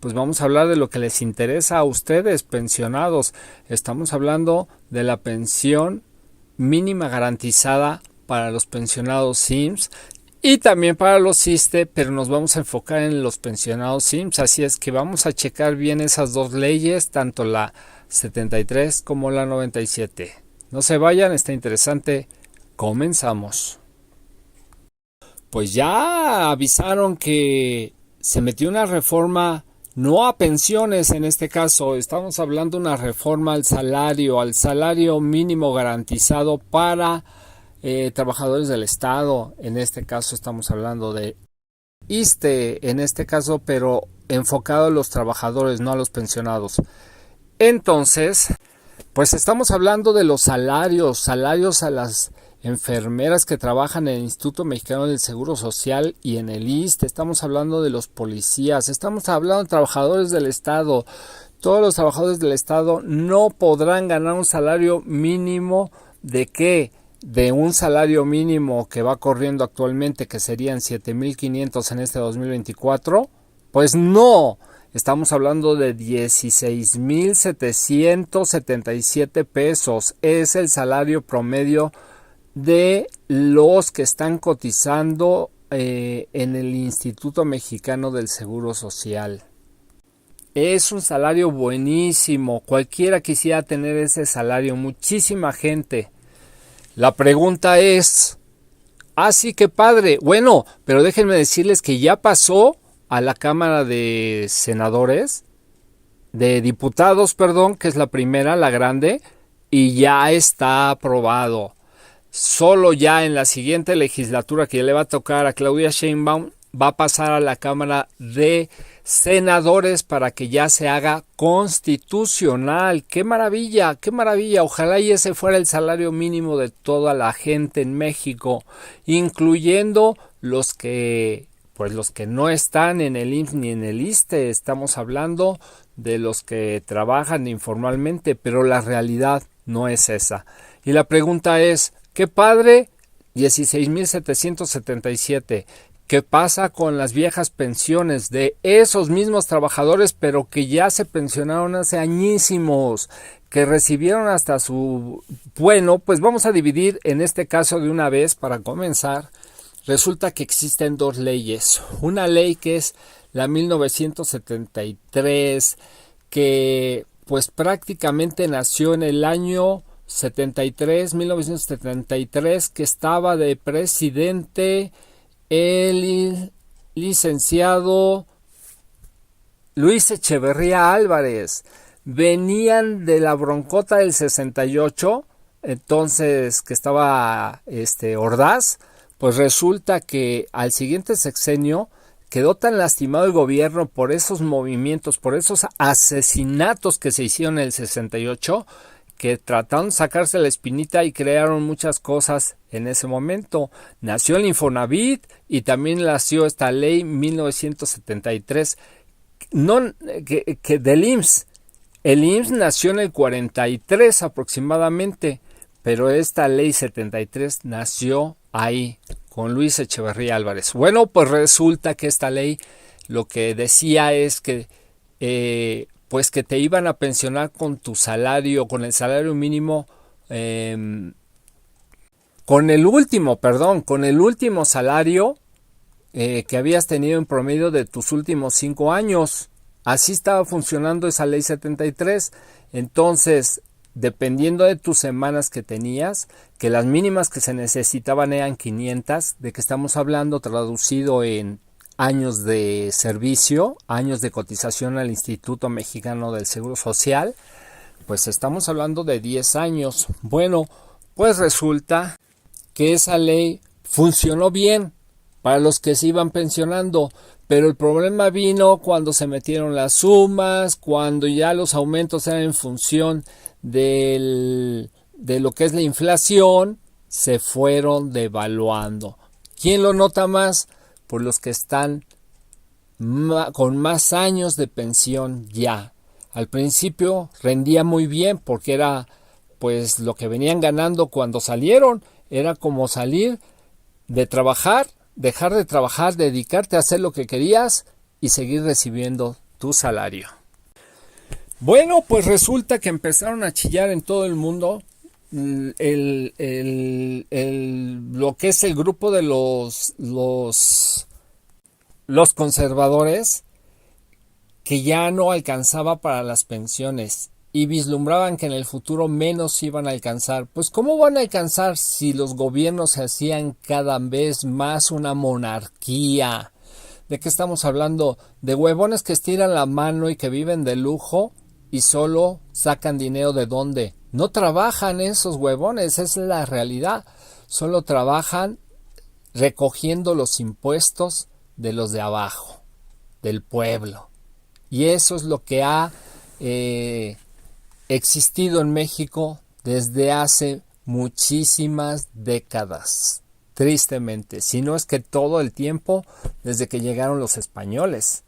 pues vamos a hablar de lo que les interesa a ustedes, pensionados. Estamos hablando de la pensión mínima garantizada para los pensionados SIMS y también para los ISSSTE, pero nos vamos a enfocar en los pensionados SIMS, así es que vamos a checar bien esas dos leyes, tanto la 73 como la 97. No se vayan, está interesante. Comenzamos. Pues ya avisaron que se metió una reforma, no a pensiones en este caso, estamos hablando de una reforma al salario mínimo garantizado para trabajadores del Estado. En este caso estamos hablando de ISSSTE, en este caso, pero enfocado a los trabajadores, no a los pensionados. Entonces, pues estamos hablando de los salarios a las enfermeras que trabajan en el Instituto Mexicano del Seguro Social y en el ISSSTE, estamos hablando de los policías, estamos hablando de trabajadores del Estado. Todos los trabajadores del Estado no podrán ganar un salario mínimo. ¿De qué? De un salario mínimo que va corriendo actualmente, que serían 7,500 en este 2024. Pues no, estamos hablando de 16,777 pesos. Es el salario promedio de los que están cotizando en el Instituto Mexicano del Seguro Social. Es un salario buenísimo, cualquiera quisiera tener ese salario, muchísima gente. La pregunta es, sí, qué padre, bueno, pero déjenme decirles que ya pasó a la Cámara de Diputados, que es la primera, la grande, y ya está aprobado. Solo ya en la siguiente legislatura que le va a tocar a Claudia Sheinbaum va a pasar a la Cámara de Senadores para que ya se haga constitucional. ¡Qué maravilla! ¡Qué maravilla! Ojalá y ese fuera el salario mínimo de toda la gente en México, incluyendo los que no están en el IMSS ni en el ISSSTE. Estamos hablando de los que trabajan informalmente, pero la realidad no es esa. Y la pregunta es, ¡qué padre! 16,777. ¿Qué pasa con las viejas pensiones de esos mismos trabajadores, pero que ya se pensionaron hace añísimos, que recibieron hasta su... Bueno, pues vamos a dividir en este caso de una vez para comenzar. Resulta que existen dos leyes. Una ley que es la 1973, que pues prácticamente nació en el año 1973, que estaba de presidente el licenciado Luis Echeverría Álvarez. Venían de la broncota del 68, entonces que estaba Ordaz. Pues resulta que al siguiente sexenio quedó tan lastimado el gobierno por esos movimientos, por esos asesinatos que se hicieron en el 68, que trataron de sacarse la espinita y crearon muchas cosas en ese momento. Nació el Infonavit y también nació esta ley 1973 que del IMSS. El IMSS nació en el 43 aproximadamente, pero esta ley 73 nació ahí con Luis Echeverría Álvarez. Bueno, pues resulta que esta ley lo que decía es que pues que te iban a pensionar con tu salario, con el salario mínimo, con el último salario que habías tenido en promedio de tus últimos 5 años. Así estaba funcionando esa ley 73. Entonces, dependiendo de tus semanas que tenías, que las mínimas que se necesitaban eran 500, de que estamos hablando traducido en años de servicio, años de cotización al Instituto Mexicano del Seguro Social, pues estamos hablando de 10 años. Bueno, pues resulta que esa ley funcionó bien para los que se iban pensionando, pero el problema vino cuando se metieron las sumas, cuando ya los aumentos eran en función de lo que es la inflación, se fueron devaluando. ¿Quién lo nota más? Por los que están con más años de pensión ya. Al principio rendía muy bien porque era pues lo que venían ganando cuando salieron. Era como salir de trabajar, dejar de trabajar, dedicarte a hacer lo que querías y seguir recibiendo tu salario. Bueno, pues resulta que empezaron a chillar en todo el mundo lo que es el grupo de los conservadores, que ya no alcanzaba para las pensiones y vislumbraban que en el futuro menos iban a alcanzar. Pues ¿cómo van a alcanzar si los gobiernos se hacían cada vez más una monarquía? ¿De qué estamos hablando? ¿De huevones que estiran la mano y que viven de lujo y solo sacan dinero de dónde? No trabajan esos huevones, esa es la realidad. Solo trabajan recogiendo los impuestos de los de abajo, del pueblo. Y eso es lo que ha existido en México desde hace muchísimas décadas. Tristemente, si no es que todo el tiempo desde que llegaron los españoles.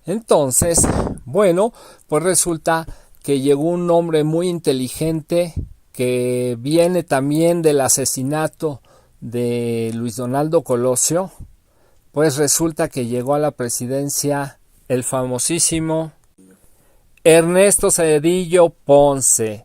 Entonces, bueno, pues resulta que llegó un hombre muy inteligente que viene también del asesinato de Luis Donaldo Colosio. Pues resulta que llegó a la presidencia el famosísimo Ernesto Zedillo Ponce.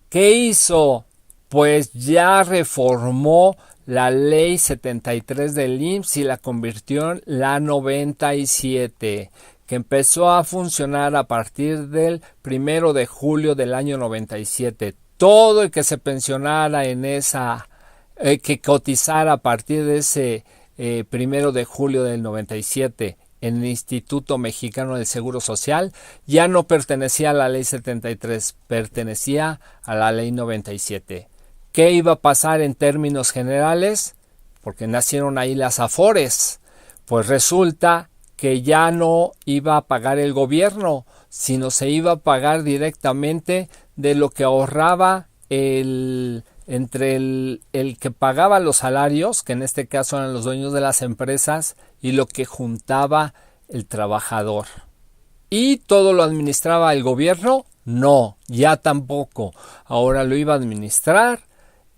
¿Qué hizo? Pues ya reformó la ley 73 del IMSS y la convirtió en la 97, que empezó a funcionar a partir del 1 de julio del año 97. Todo el que se pensionara en esa, que cotizara a partir de ese 1 de julio del 97 en el Instituto Mexicano del Seguro Social, ya no pertenecía a la ley 73, pertenecía a la ley 97. ¿Qué iba a pasar en términos generales? Porque nacieron ahí las Afores. Pues resulta que ya no iba a pagar el gobierno, sino se iba a pagar directamente de lo que ahorraba entre el que pagaba los salarios, que en este caso eran los dueños de las empresas, y lo que juntaba el trabajador. ¿Y todo lo administraba el gobierno? No, ya tampoco. Ahora lo iba a administrar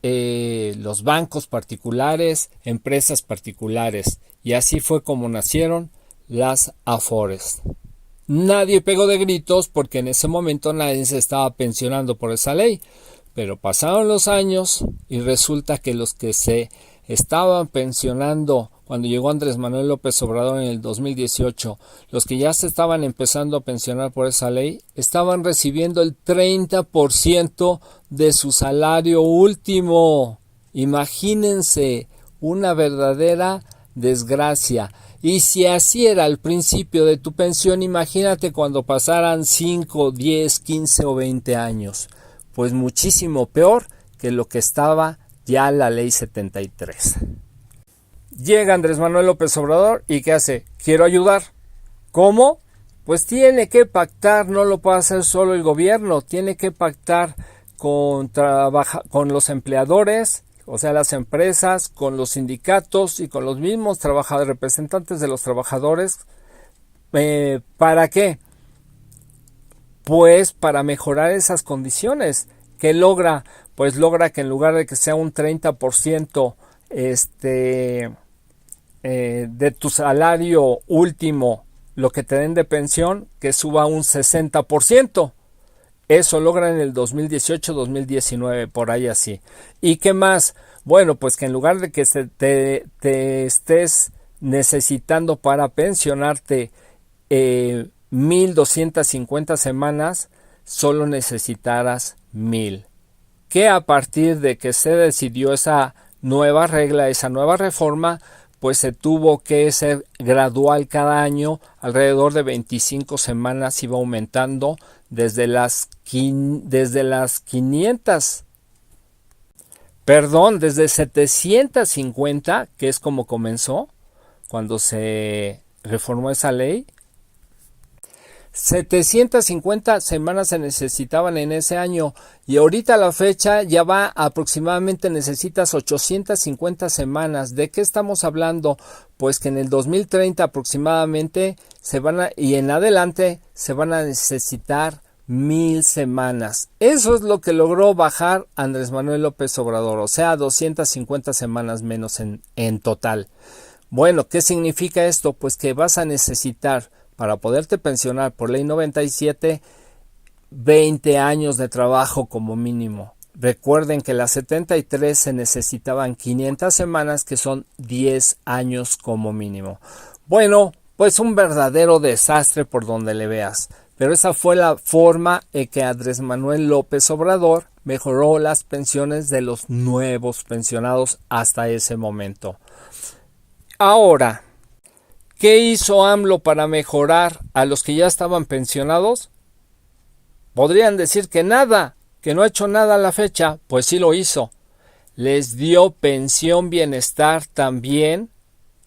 los bancos particulares, empresas particulares, y así fue como nacieron las Afores. Nadie pegó de gritos porque en ese momento nadie se estaba pensionando por esa ley, pero pasaron los años y resulta que los que se estaban pensionando cuando llegó Andrés Manuel López Obrador en el 2018, los que ya se estaban empezando a pensionar por esa ley, estaban recibiendo el 30% de su salario último. Imagínense, una verdadera desgracia. Y si así era al principio de tu pensión, imagínate cuando pasaran 5, 10, 15 o 20 años. Pues muchísimo peor que lo que estaba ya la ley 73. Llega Andrés Manuel López Obrador y ¿qué hace? Quiero ayudar. ¿Cómo? Pues tiene que pactar, no lo puede hacer solo el gobierno, tiene que pactar con los empleadores, o sea, las empresas, con los sindicatos y con los mismos representantes de los trabajadores. ¿Para qué? Pues para mejorar esas condiciones. ¿Qué logra? Pues logra que en lugar de que sea un 30% de tu salario último lo que te den de pensión, que suba un 60%. Eso logra en el 2018-2019, por ahí así. ¿Y qué más? Bueno, pues que en lugar de que te estés necesitando para pensionarte 1,250 semanas, solo necesitarás 1,000. Que a partir de que se decidió esa nueva regla, esa nueva reforma, pues se tuvo que ser gradual cada año, alrededor de 25 semanas iba aumentando desde las 750, que es como comenzó cuando se reformó esa ley. 750 semanas se necesitaban en ese año y ahorita a la fecha ya va aproximadamente, necesitas 850 semanas. ¿De qué estamos hablando? Pues que en el 2030 aproximadamente y en adelante se van a necesitar 1,000 semanas. Eso es lo que logró bajar Andrés Manuel López Obrador, o sea, 250 semanas menos en total. Bueno, ¿qué significa esto? Pues que vas a necesitar para poderte pensionar por ley 97, 20 años de trabajo como mínimo. Recuerden que las 73 se necesitaban 500 semanas, que son 10 años como mínimo. Bueno, pues un verdadero desastre por donde le veas. Pero esa fue la forma en que Andrés Manuel López Obrador mejoró las pensiones de los nuevos pensionados hasta ese momento. Ahora, ¿qué hizo AMLO para mejorar a los que ya estaban pensionados? Podrían decir que nada, que no ha hecho nada a la fecha. Pues sí lo hizo. Les dio pensión bienestar también,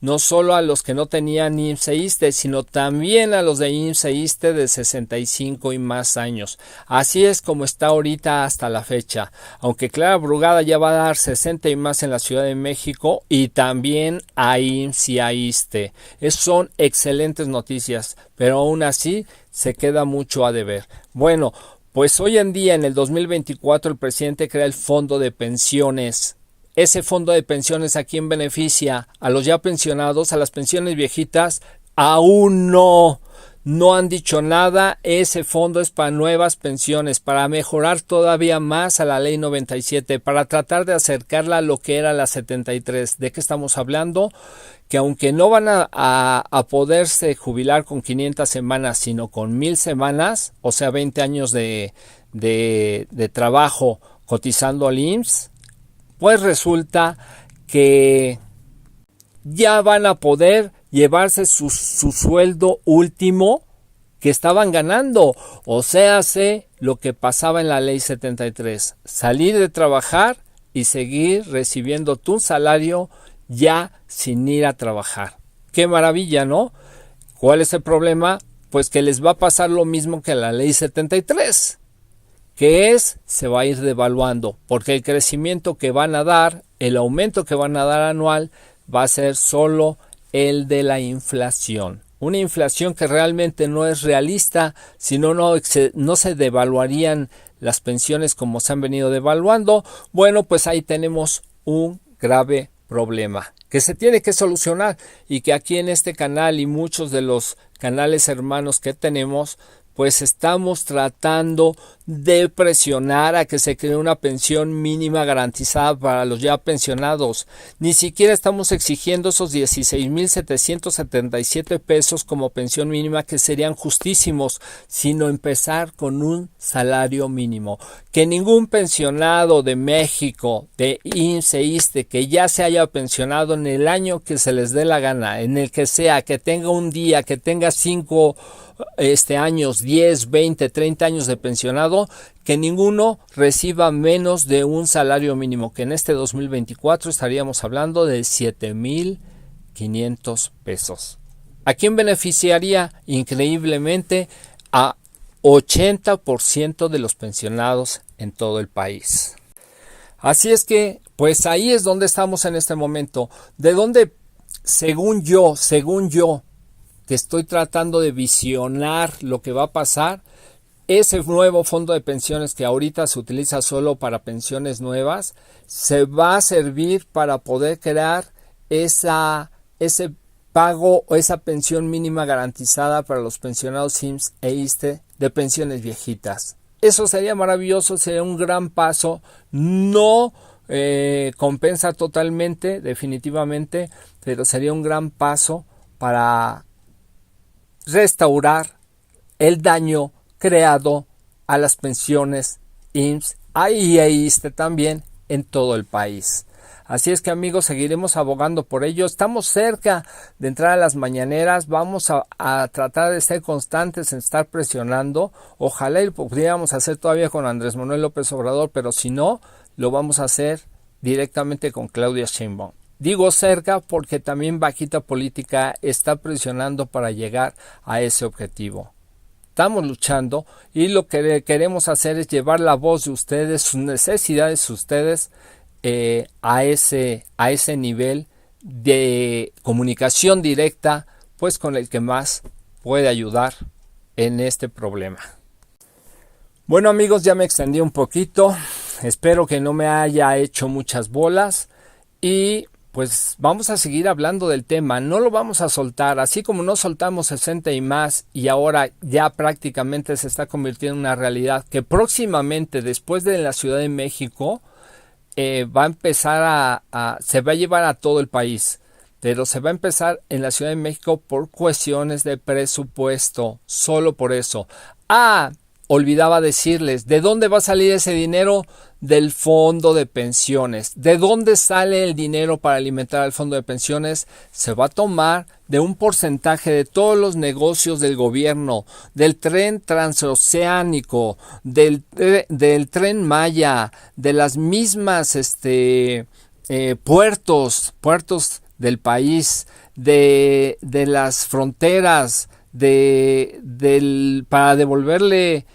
no solo a los que no tenían IMSS e ISSSTE, sino también a los de IMSS e ISSSTE de 65 y más años. Así es como está ahorita hasta la fecha. Aunque Clara Brugada ya va a dar 60 y más en la Ciudad de México, y también a IMSS y a ISSSTE. Son excelentes noticias, pero aún así se queda mucho a deber. Bueno, pues hoy en día, en el 2024, el presidente crea el Fondo de Pensiones. Ese fondo de pensiones, ¿a quién beneficia? ¿A los ya pensionados? ¿A las pensiones viejitas? Aún no. No han dicho nada. Ese fondo es para nuevas pensiones, para mejorar todavía más a la ley 97, para tratar de acercarla a lo que era la 73. ¿De qué estamos hablando? Que aunque no van a poderse jubilar con 500 semanas, sino con 1000 semanas, o sea, 20 años de trabajo cotizando al IMSS, pues resulta que ya van a poder llevarse su sueldo último que estaban ganando. O sea, hace lo que pasaba en la ley 73. Salir de trabajar y seguir recibiendo tu salario ya sin ir a trabajar. ¡Qué maravilla!, ¿no? ¿Cuál es el problema? Pues que les va a pasar lo mismo que la ley 73. Que se va a ir devaluando, porque el crecimiento que van a dar, el aumento que van a dar anual, va a ser solo el de la inflación. Una inflación que realmente no es realista, si no, no se devaluarían las pensiones como se han venido devaluando. Bueno, pues ahí tenemos un grave problema que se tiene que solucionar, y que aquí en este canal y muchos de los canales hermanos que tenemos, pues estamos tratando de presionar a que se cree una pensión mínima garantizada para los ya pensionados. Ni siquiera estamos exigiendo esos 16,777 pesos como pensión mínima, que serían justísimos, sino empezar con un salario mínimo. Que ningún pensionado de México, de IMSS e ISSSTE, que ya se haya pensionado en el año que se les dé la gana, en el que sea, que tenga un día, que tenga 5 años, 10, 20, 30 años de pensionado, que ninguno reciba menos de un salario mínimo, que en este 2024 estaríamos hablando de 7,500 pesos. ¿A quién beneficiaría? Increíblemente a 80% de los pensionados en todo el país. Así es que, pues ahí es donde estamos en este momento. De donde, según yo, que estoy tratando de visionar lo que va a pasar, ese nuevo fondo de pensiones, que ahorita se utiliza solo para pensiones nuevas, se va a servir para poder crear ese pago o esa pensión mínima garantizada para los pensionados IMSS e ISSSTE de pensiones viejitas. Eso sería maravilloso, sería un gran paso. No compensa totalmente, definitivamente, pero sería un gran paso para restaurar el daño creado a las pensiones IMSS y ISSSTE también en todo el país. Así es que, amigos, seguiremos abogando por ello. Estamos cerca de entrar a las mañaneras. Vamos a tratar de ser constantes en estar presionando. Ojalá lo pudiéramos hacer todavía con Andrés Manuel López Obrador, pero si no, lo vamos a hacer directamente con Claudia Sheinbaum. Digo cerca porque también Bajita Política está presionando para llegar a ese objetivo. Estamos luchando, y lo que queremos hacer es llevar la voz de ustedes, sus necesidades de ustedes, a ese nivel de comunicación directa, pues con el que más puede ayudar en este problema. Bueno, amigos, ya me extendí un poquito. Espero que no me haya hecho muchas bolas, y pues vamos a seguir hablando del tema, no lo vamos a soltar, así como no soltamos 60 y más y ahora ya prácticamente se está convirtiendo en una realidad que próximamente después de la Ciudad de México va a empezar se va a llevar a todo el país, pero se va a empezar en la Ciudad de México por cuestiones de presupuesto, solo por eso. Olvidaba decirles, ¿de dónde va a salir ese dinero? Del fondo de pensiones. ¿De dónde sale el dinero para alimentar al fondo de pensiones? Se va a tomar de un porcentaje de todos los negocios del gobierno, del tren transoceánico, del tren Maya, de las mismas puertos del país, de las fronteras, para devolverle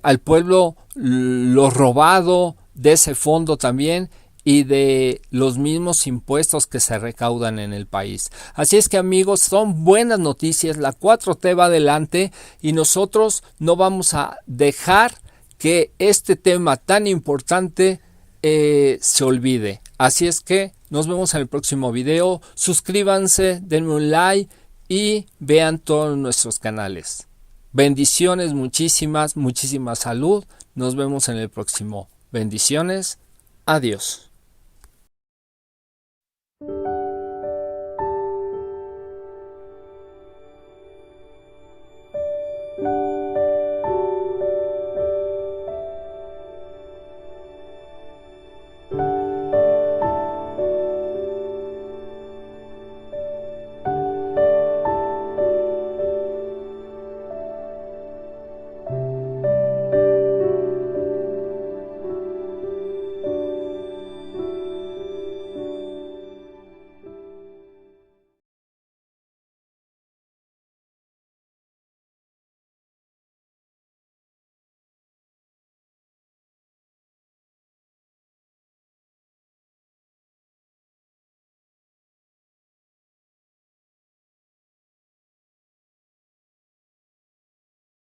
al pueblo lo robado de ese fondo también y de los mismos impuestos que se recaudan en el país. Así es que, amigos, son buenas noticias, la 4T va adelante y nosotros no vamos a dejar que este tema tan importante se olvide. Así es que nos vemos en el próximo video, suscríbanse, denme un like y vean todos nuestros canales. Bendiciones, muchísimas salud. Nos vemos en el próximo. Bendiciones. Adiós.